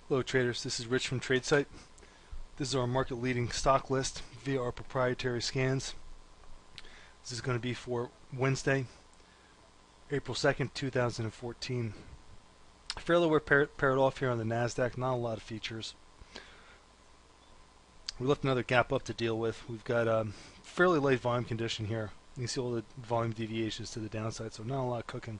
Hello traders, this is Rich from tradesight. This is our market leading stock list via our proprietary scans. This is going to be for Wednesday, April 2nd, 2014. Fairly well paired off here on the NASDAQ, not a lot of features. We left another gap up to deal with. We've got a fairly light volume condition here. You can see all the volume deviations to the downside, so not a lot cooking.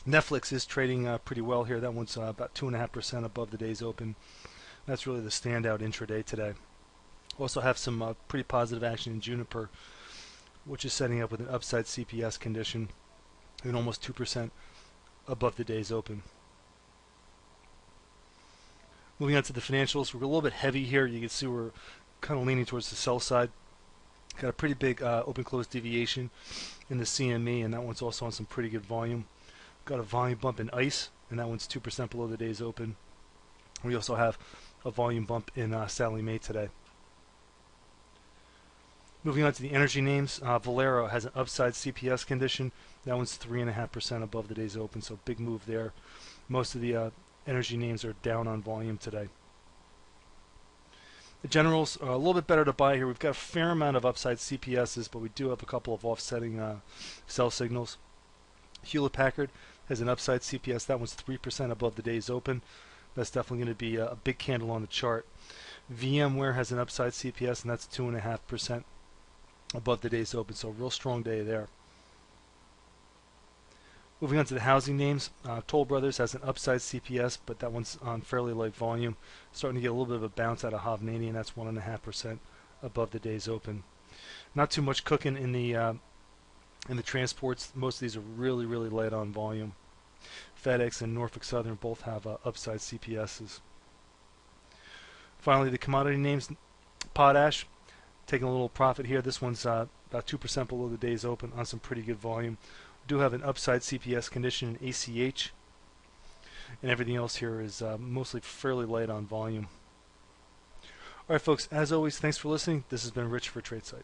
Netflix is trading pretty well here. That one's about 2.5% above the day's open. That's really the standout intraday today. Also have some pretty positive action in Juniper, which is setting up with an upside CPS condition and almost 2% above the day's open. Moving on to the financials, we're a little bit heavy here. You can see we're kind of leaning towards the sell side. Got a pretty big open-close deviation in the CME, and that one's also on some pretty good volume. Got a volume bump in ICE, and that one's 2% below the day's open. We also have a volume bump in Sallie Mae today. Moving on to the energy names, Valero has an upside CPS condition. That one's 3.5% above the day's open, so big move there. Most of the energy names are down on volume today. The generals are a little bit better to buy here. We've got a fair amount of upside CPSs, but we do have a couple of offsetting sell signals. Hewlett-Packard has an upside CPS. That one's 3% above the day's open. That's definitely going to be a big candle on the chart. VMware has an upside CPS, and that's 2.5% above the day's open. So a real strong day there. Moving on to the housing names, Toll Brothers has an upside CPS, but that one's on fairly light volume. Starting to get a little bit of a bounce out of Hovnanian, and that's 1.5% above the day's open. Not too much cooking in the transports. Most of these are really light on volume. FedEx and Norfolk Southern both have upside CPSs. Finally, the commodity names, potash taking a little profit here. This one's about 2% below the day's open on some pretty good volume. We do have an upside CPS condition in ACH, and everything else here is mostly fairly light on volume. Alright folks, as always, thanks for listening. This has been Rich for tradesight.